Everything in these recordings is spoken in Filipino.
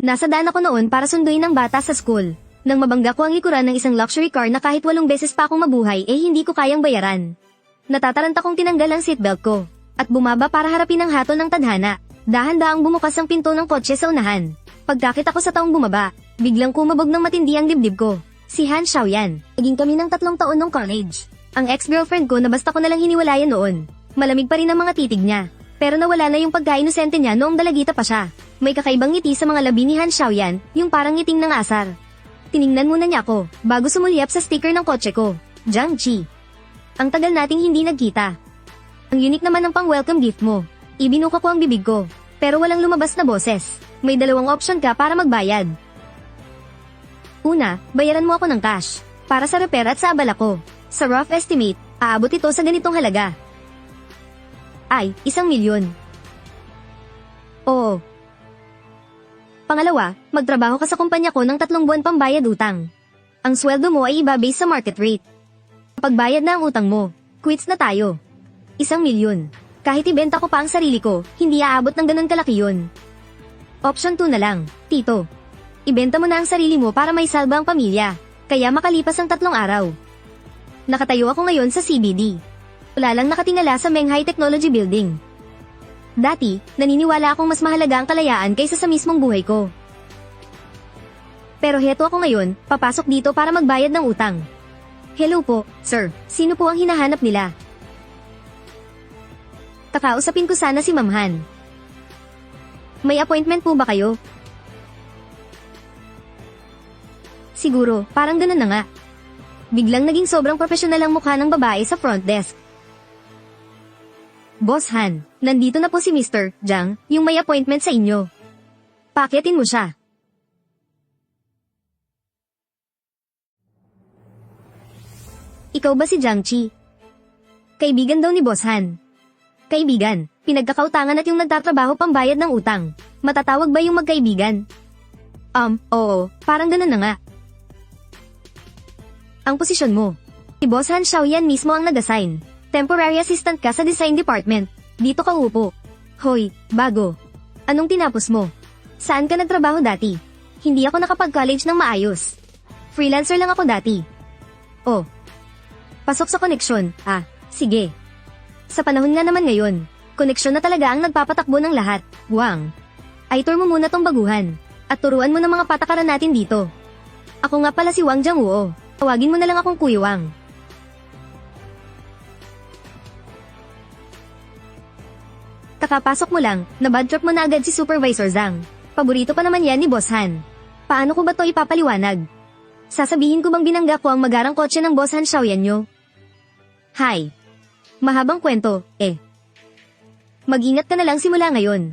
Nasa daan ako noon para sunduin ng bata sa school. Nang mabangga ko ang likuran ng isang luxury car na kahit 8 beses pa akong mabuhay hindi ko kayang bayaran. Natataranta kong tinanggal ang seatbelt ko, at bumaba para harapin ang hatol ng tadhana. Dahan-daang bumukas ang pinto ng kotse sa unahan. Pagkakit ako sa taong bumaba, biglang kumabog ng matindi ang dibdib ko. Si Han Xiaoyan. Naging kami ng 3 taon ng college. Ang ex-girlfriend ko na basta ko nalang hiniwalayan noon. Malamig pa rin ang mga titig niya. Pero nawala na yung pagka-inosente niya noong dalagita pa siya. May kakaibang ngiti sa mga labi ni Han Xiaoyan, yung parang ngiting ng asar. Tiningnan muna niya ako, bago sumulyap sa sticker ng kotse ko. Jiang Chi. Ang tagal nating hindi nagkita. Ang unique naman ng pang-welcome gift mo. Ibinuka ko ang bibig ko, pero walang lumabas na boses. May 2 option ka para magbayad. Una, bayaran mo ako ng cash, para sa repair at sa abala ko. Sa rough estimate, aabot ito sa ganitong halaga. Ay, 1 milyon. Oo. Pangalawa, magtrabaho ka sa kumpanya ko ng 3 buwan pambayad utang. Ang sweldo mo ay iba-base sa market rate. Kapag bayad na ang utang mo, quits na tayo. 1 milyon. Kahit ibenta ko pa ang sarili ko, hindi aabot ng ganun kalaki yun. Option 2 na lang, Tito. Ibenta mo na ang sarili mo para may salba ang pamilya, kaya makalipas ang 3 araw. Nakatayo ako ngayon sa CBD. Wala lang nakatingala sa Menghai Technology Building. Dati, naniniwala akong mas mahalaga ang kalayaan kaysa sa mismong buhay ko. Pero heto ako ngayon, papasok dito para magbayad ng utang. Hello po, sir. Sino po ang hinahanap nila? Kakausapin ko sana si Ma'am Han. May appointment po ba kayo? Siguro, parang ganun na nga. Biglang naging sobrang profesional ang mukha ng babae sa front desk. Boss Han, nandito na po si Mr. Jiang, yung may appointment sa inyo. Paakyatin mo siya. Ikaw ba si Jiang Chi? Kaibigan daw ni Boss Han. Kaibigan, pinagkakautangan at yung nagtatrabaho pambayad ng utang. Matatawag ba yung magkaibigan? Oo, parang ganun na nga. Ang posisyon mo. Si Boss Han Xiaoyan mismo ang nag-assign. Temporary assistant ka sa design department. Dito ka upo. Hoy, bago. Anong tinapos mo? Saan ka nagtrabaho dati? Hindi ako nakapag-college ng maayos. Freelancer lang ako dati. Oh. Pasok sa koneksyon. Sige. Sa panahon nga naman ngayon, koneksyon na talaga ang nagpapatakbo ng lahat. Wang. Ay tour mo muna tong baguhan. At turuan mo ng mga patakaran natin dito. Ako nga pala si Wang Jiangwoo. Tawagin mo na lang akong Kuya Wang. Kakapasok mo lang, na-bad trip mo na agad si Supervisor Zhang. Paborito pa naman yan ni Boss Han. Paano ko ba to ipapaliwanag? Sasabihin ko bang binangga ko ang magarang kotse ng Boss Han Xiaoyan nyo? Hi. Mahabang kwento, Mag-ingat ka na lang simula ngayon.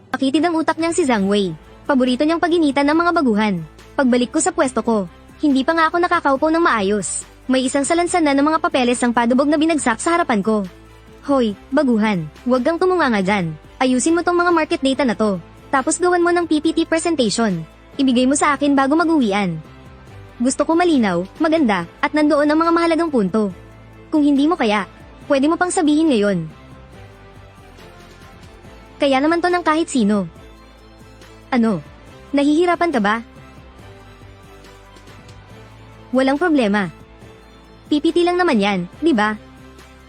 Pakitid ang utak niyang si Zhang Wei. Paborito niyang paginitan ng mga baguhan. Pagbalik ko sa pwesto ko, hindi pa nga ako nakakaupo ng maayos. May isang salansan na ng mga papeles ang padubog na binagsak sa harapan ko. Hoy, baguhan, huwag kang tumunganga dyan. Ayusin mo tong mga market data na to. Tapos gawan mo ng PPT presentation. Ibigay mo sa akin bago mag-uwian. Gusto ko malinaw, maganda, at nandoon ang mga mahalagang punto. Kung hindi mo kaya, pwede mo pang sabihin ngayon. Kaya naman to ng kahit sino. Ano? Nahihirapan ka ba? Walang problema. PPT lang naman yan, di ba?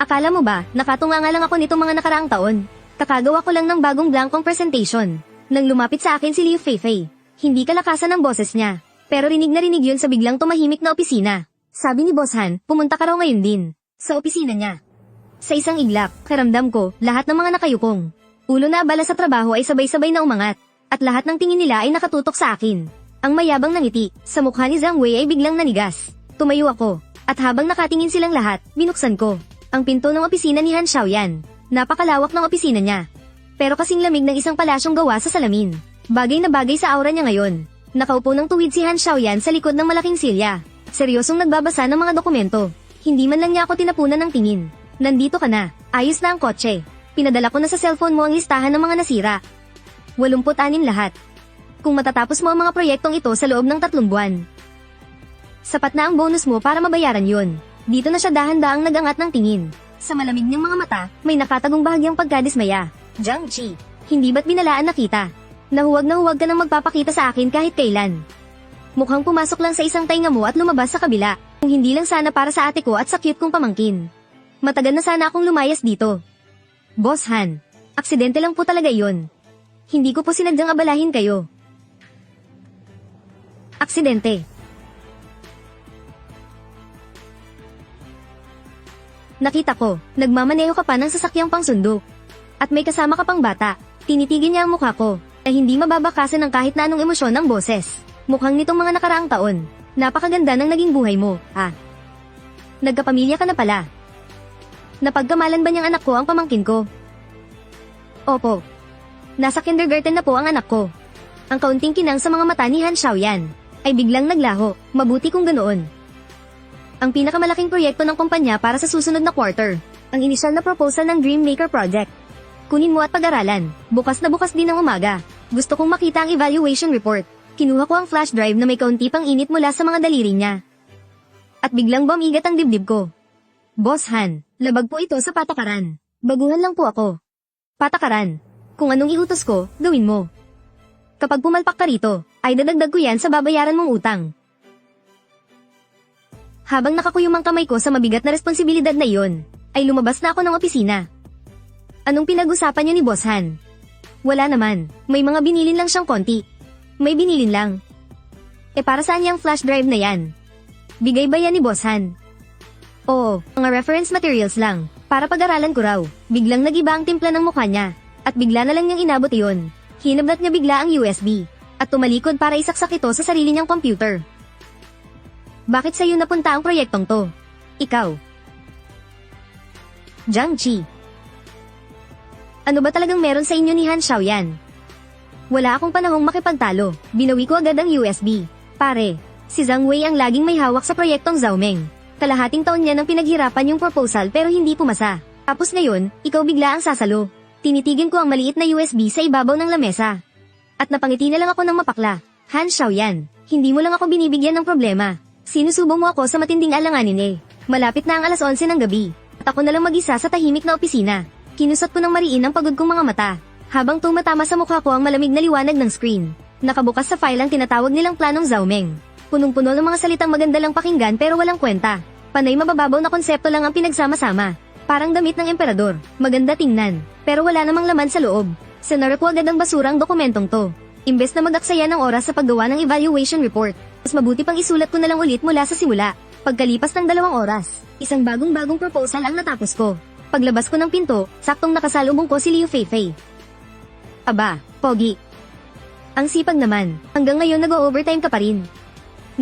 Akala mo ba, nakatunganga lang ako nitong mga nakaraang taon? Kakagawa ko lang ng bagong blankong presentation. Nang lumapit sa akin si Liu Feifei, hindi kalakasan ng boses niya. Pero rinig na rinig yun sa biglang tumahimik na opisina. Sabi ni Boss Han, pumunta ka raw ngayon din. Sa opisina niya. Sa isang iglap, karamdam ko, lahat ng mga nakayukong. Ulo na abala sa trabaho ay sabay-sabay na umangat. At lahat ng tingin nila ay nakatutok sa akin. Ang mayabang na ngiti, sa mukha ni Zhang Wei ay biglang nanigas. Tumayo ako, at habang nakatingin silang lahat, binuksan ko ang pinto ng opisina ni Han Xiaoyan. Napakalawak ng opisina niya. Pero kasing lamig ng isang palasyong gawa sa salamin. Bagay na bagay sa aura niya ngayon. Nakaupo ng tuwid si Han Xiaoyan sa likod ng malaking silya. Seryosong nagbabasa ng mga dokumento. Hindi man lang niya ako tinapunan ng tingin. Nandito ka na. Ayos na ang kotse. Pinadala ko na sa cellphone mo ang listahan ng mga nasira. 86 lahat. Kung matatapos mo ang mga proyektong ito sa loob ng 3 buwan. Sapat na ang bonus mo para mabayaran yun. Dito na siya dahan-daang nagangat ng tingin. Sa malamig niyang mga mata, may nakatagong bahagyang pagkadismaya. Jiang Chi, hindi ba't binalaan na kita? Na huwag ka nang magpapakita sa akin kahit kailan. Mukhang pumasok lang sa isang tainga mo at lumabas sa kabila. Kung hindi lang sana para sa ate ko at sa cute kong pamangkin. Matagal na sana akong lumayas dito. Boss Han, aksidente lang po talaga iyon. Hindi ko po sinadyang abalahin kayo. Aksidente. Nakita ko, nagmamaneho ka pa ng sasakyang pangsundo. At may kasama ka pang bata. Tinitigin niya ang mukha ko, na hindi mababakasan ng kahit na anong emosyon ng boses. Mukhang nitong mga nakaraang taon, napakaganda ng naging buhay mo, ah. Nagkapamilya ka na pala. Napagkamalan ba niyang anak ko ang pamangkin ko? Opo. Nasa kindergarten na po ang anak ko. Ang kaunting kinang sa mga mata ni Han Xiaoyan, ay biglang naglaho, mabuti kung ganoon. Ang pinakamalaking proyekto ng kumpanya para sa susunod na quarter, ang inisyal na proposal ng Dreammaker Project. Kunin mo at pag-aralan, bukas na bukas din ng umaga. Gusto kong makita ang evaluation report. Kinuha ko ang flash drive na may kaunti pang init mula sa mga daliri niya. At biglang bumigat ang dibdib ko. Boss Han, labag po ito sa patakaran. Baguhan lang po ako. Patakaran. Kung anong iutos ko, gawin mo. Kapag pumalpak ka rito, ay dadagdag ko yan sa babayaran mong utang. Habang nakakuyom ang kamay ko sa mabigat na responsibilidad na iyon, ay lumabas na ako ng opisina. Anong pinag-usapan niyo ni Boss Han? Wala naman, may mga binilin lang siyang konti. May binilin lang. Para saan yung flash drive na yan? Bigay ba yan ni Boss Han? Oo, mga reference materials lang, para pag-aralan ko raw. Biglang nagiba ang timpla ng mukha niya, at bigla na lang niyang inabot iyon. Hinablat niya bigla ang USB, at tumalikod para isaksak ito sa sarili niyang computer. Bakit sa'yo napunta ang proyektong to? Ikaw. Jiang Qi. Ano ba talagang meron sa inyo ni Han Xiaoyan? Wala akong panahong makipagtalo, binawi ko agad ang USB. Pare, si Zhang Wei ang laging may hawak sa proyektong Xiaomeng. Kalahating taon niya nang pinaghirapan yung proposal pero hindi pumasa. Tapos ngayon, ikaw bigla ang sasalo. Tinitigin ko ang maliit na USB sa ibabaw ng lamesa. At napangiti na lang ako ng mapakla. Han Xiaoyan, hindi mo lang ako binibigyan ng problema. Sinusubong mo ako sa matinding alanganin eh. Malapit na ang alas 11 ng gabi. At ako na lang mag-isa sa tahimik na opisina. Kinusot ko ng mariin ang pagod kong mga mata. Habang tumatama sa mukha ko ang malamig na liwanag ng screen. Nakabukas sa file ang tinatawag nilang planong Xiaomeng. Punong-puno ng mga salitang maganda lang pakinggan pero walang kwenta. Panay mabababaw na konsepto lang ang pinagsama-sama. Parang damit ng emperador. Maganda tingnan. Pero wala namang laman sa loob. Sinara ko agad ang basurang dokumentong to. Imbes na mag-aksaya ng oras sa paggawa ng evaluation report, mas mabuti pang isulat ko na lang ulit mula sa simula. Pagkalipas ng 2 oras, isang bagong-bagong proposal ang natapos ko. Paglabas ko ng pinto, saktong nakasalubong ko si Liu Feifei. Aba, pogi. Ang sipag naman, hanggang ngayon nag-o-overtime ka pa rin.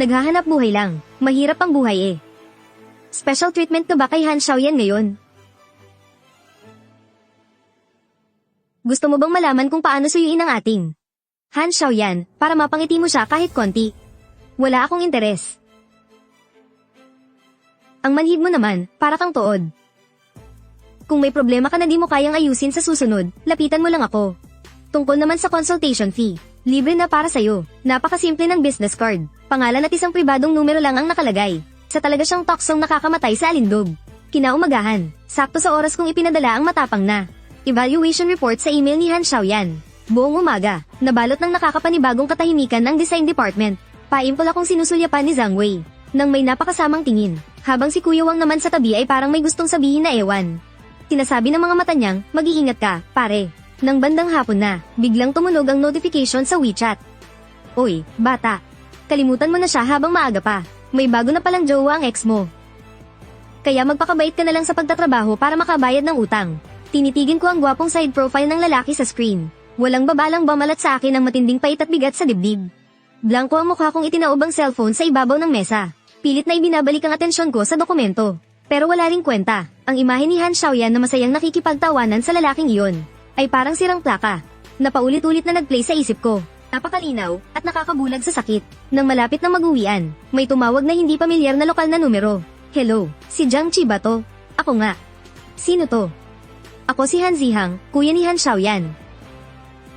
Naghahanap buhay lang, mahirap ang buhay eh. Special treatment ka ba kay Han Xiaoyan ngayon? Gusto mo bang malaman kung paano suyuin ang ating Han Xiaoyan para mapangiti mo siya kahit konti? Wala akong interes. Ang manhid mo naman, para kang tuod. Kung may problema ka na di mo kayang ayusin sa susunod, lapitan mo lang ako. Tungkol naman sa consultation fee, libre na para sa'yo. Napakasimple ng business card. Pangalan at isang pribadong numero lang ang nakalagay. Sa talaga siyang toksong nakakamatay sa alindog. Kinaumagahan, sakto sa oras kong ipinadala ang matapang na evaluation report sa email ni Han Xiaoyan. Buong umaga, nabalot ng nakakapanibagong katahimikan ng design department. Paimpol akong sinusulyapan ni Zhang Wei, nang may napakasamang tingin. Habang si Kuya Wang naman sa tabi ay parang may gustong sabihin na ewan. Sinasabi ng mga mata niyang, mag-iingat ka, pare. Nang bandang hapon na, biglang tumunog ang notification sa WeChat. Oy, bata. Kalimutan mo na siya habang maaga pa. May bago na palang jowa ang ex mo. Kaya magpakabait ka na lang sa pagtatrabaho para makabayad ng utang. Tinitigin ko ang gwapong side profile ng lalaki sa screen. Walang babalang bamalat sa akin ng matinding pait at bigat sa dibdib. Blanko ang mukha kong itinaob ang cellphone sa ibabaw ng mesa. Pilit na ibinabalik ang atensyon ko sa dokumento. Pero wala ring kwenta. Ang imahe ni Han Xiaoyan na masayang nakikipagtawanan sa lalaking iyon ay parang sirang plaka. Napaulit-ulit na nag-play sa isip ko. Napakalinaw at nakakabulag sa sakit. Nang malapit na mag-uwian, may tumawag na hindi pamilyar na lokal na numero. Hello, si Jiang Qi ba to? Ako nga. Sino to? Ako si Han Zihang, kuya ni Han Xiaoyan.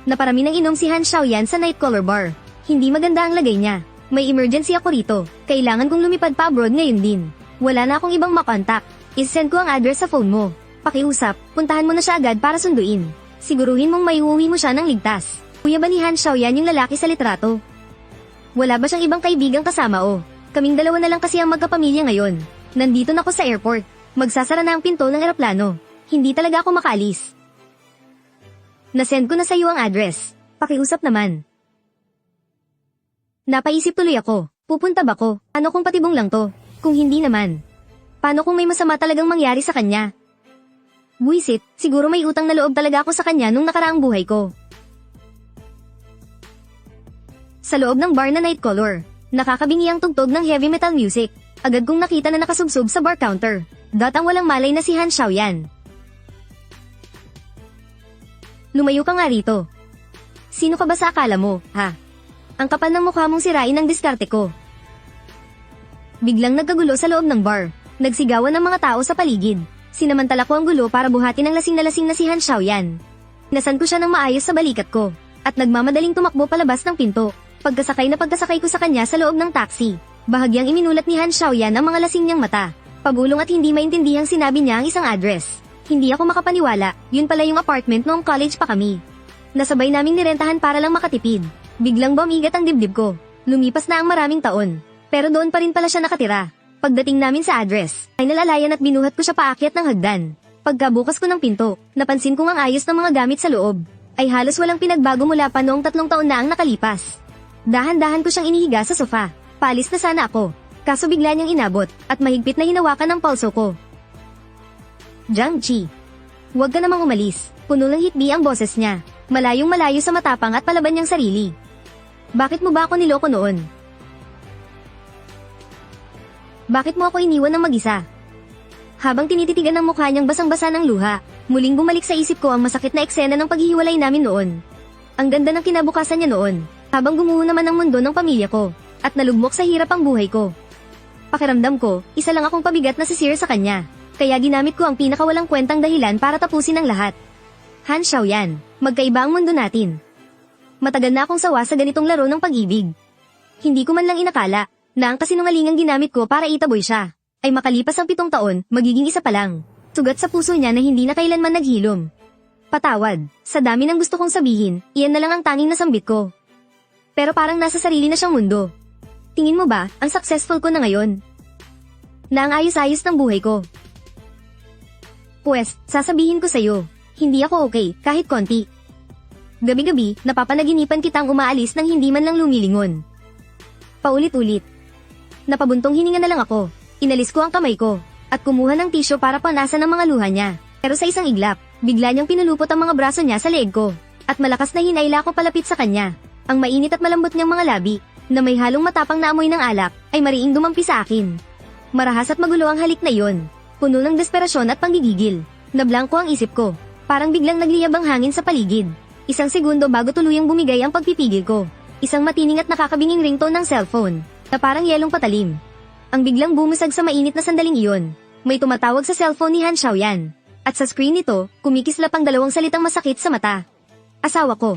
Naparami ng inom si Han Xiaoyan sa Nightcrawler Bar. Hindi maganda ang lagay niya. May emergency ako rito. Kailangan kong lumipad pa abroad ngayon din. Wala na akong ibang makontak. Isend ko ang address sa phone mo. Pakiusap, puntahan mo na siya agad para sunduin. Siguruhin mong maiuwi mo siya ng ligtas. Kuya ba ni Han Xiaoyan yung lalaki sa litrato? Wala ba siyang ibang kaibigang kasama o? Kaming dalawa na lang kasi ang magkapamilya ngayon. Nandito na ako sa airport. Magsasara na ang pinto ng eroplano. Hindi talaga ako makaalis. Nasend ko na sa iyo ang address. Pakiusap naman. Napaisip tuloy ako. Pupunta ba ko? Ano kung patibong lang to? Kung hindi naman. Paano kung may masama talagang mangyari sa kanya? Buisit, siguro may utang na loob talaga ako sa kanya nung nakaraang buhay ko. Sa loob ng bar na night color, nakakabingi ang tugtog ng heavy metal music. Agad kong nakita na nakasubsob sa bar counter. Ang walang malay na si Han Xiaoyan. Lumayo ka nga rito. Sino ka ba sa akala mo, ha? Ang kapal ng mukha mong sirain ang diskarte ko. Biglang nagkagulo sa loob ng bar. Nagsigawan ng mga tao sa paligid. Sinamantala ko ang gulo para buhatin ang lasing na si Han Xiaoyan. Nasan ko siya ng maayos sa balikat ko. At nagmamadaling tumakbo palabas ng pinto. Pagkasakay ko sa kanya sa loob ng taxi. Bahagyang iminulat ni Han Xiaoyan ang mga lasing niyang mata. Pagulong at hindi maintindihang sinabi niya ang isang address. Hindi ako makapaniwala, yun pala yung apartment noong college pa kami. Nasabay naming nirentahan para lang makatipid. Biglang bumigat ang dibdib ko. Lumipas na ang maraming taon. Pero doon pa rin pala siya nakatira. Pagdating namin sa address, ay nalalayan at binuhat ko siya paakyat ng hagdan. Pagkabukas ko ng pinto, napansin kong ang ayos ng mga gamit sa loob. Ay halos walang pinagbago mula pa noong 3 taon na ang nakalipas. Dahan-dahan ko siyang inihiga sa sofa. Palis na sana ako. Kaso bigla niyang inabot, at mahigpit na hinawakan ng pulso ko. Jiang Qi. Huwag ka namang umalis. Puno ng hitbi ang boses niya. Malayong malayo sa matapang at palaban niyang sarili. Bakit mo ba ako niloko noon? Bakit mo ako iniwan ng mag-isa? Habang tinititigan ng mukha niyang basang-basa ng luha, muling bumalik sa isip ko ang masakit na eksena ng paghihiwalay namin noon. Ang ganda ng kinabukasan niya noon, habang gumuho naman ang mundo ng pamilya ko, at nalugmok sa hirap ang buhay ko. Pakiramdam ko, isa lang akong pabigat na sisir sa kanya. Kaya ginamit ko ang pinakawalang kwentang dahilan para tapusin ang lahat. Han Xiaoyan, magkaiba ang mundo natin. Matagal na akong sawa sa ganitong laro ng pag-ibig. Hindi ko man lang inakala na ang kasinungalingang ginamit ko para itaboy siya ay makalipas ang 7 taon, magiging isa pa lang. Sugat sa puso niya na hindi na kailanman naghilom. Patawad, sa dami ng gusto kong sabihin, iyan na lang ang tanging nasambit ko. Pero parang nasa sarili na siyang mundo. Tingin mo ba, ang successful ko na ngayon? Na ang ayos-ayos ng buhay ko. Pwes, sasabihin ko sa'yo, hindi ako okay, kahit konti. Gabi-gabi, napapanaginipan kitang umaalis nang hindi man lang lumilingon. Paulit-ulit. Napabuntong hininga na lang ako, inalis ko ang kamay ko, at kumuha ng tisyo para panasan ang mga luha niya. Pero sa isang iglap, bigla niyang pinulupot ang mga braso niya sa leeg ko, at malakas na hinayla ko palapit sa kanya. Ang mainit at malambot niyang mga labi, na may halong matapang na amoy ng alak, ay mariing dumampi sa akin. Marahas at magulo ang halik na iyon. Puno ng desperasyon at panggigigil. Nablangko ang isip ko. Parang biglang nagliyab ang hangin sa paligid. Isang segundo bago tuluyang bumigay ang pagpipigil ko. Isang matining at nakakabinging ringtone ng cellphone, na parang yelong patalim. Ang biglang bumusag sa mainit na sandaling iyon. May tumatawag sa cellphone ni Han Xiaoyan. At sa screen nito, kumikislap ang 2 salitang masakit sa mata. Asawa ko.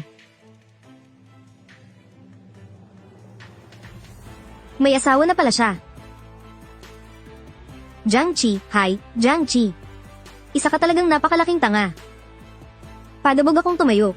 May asawa na pala siya. Jiang Qi, hi, Jiang Qi. Isa ka talagang napakalaking tanga. Padabog akong tumayo,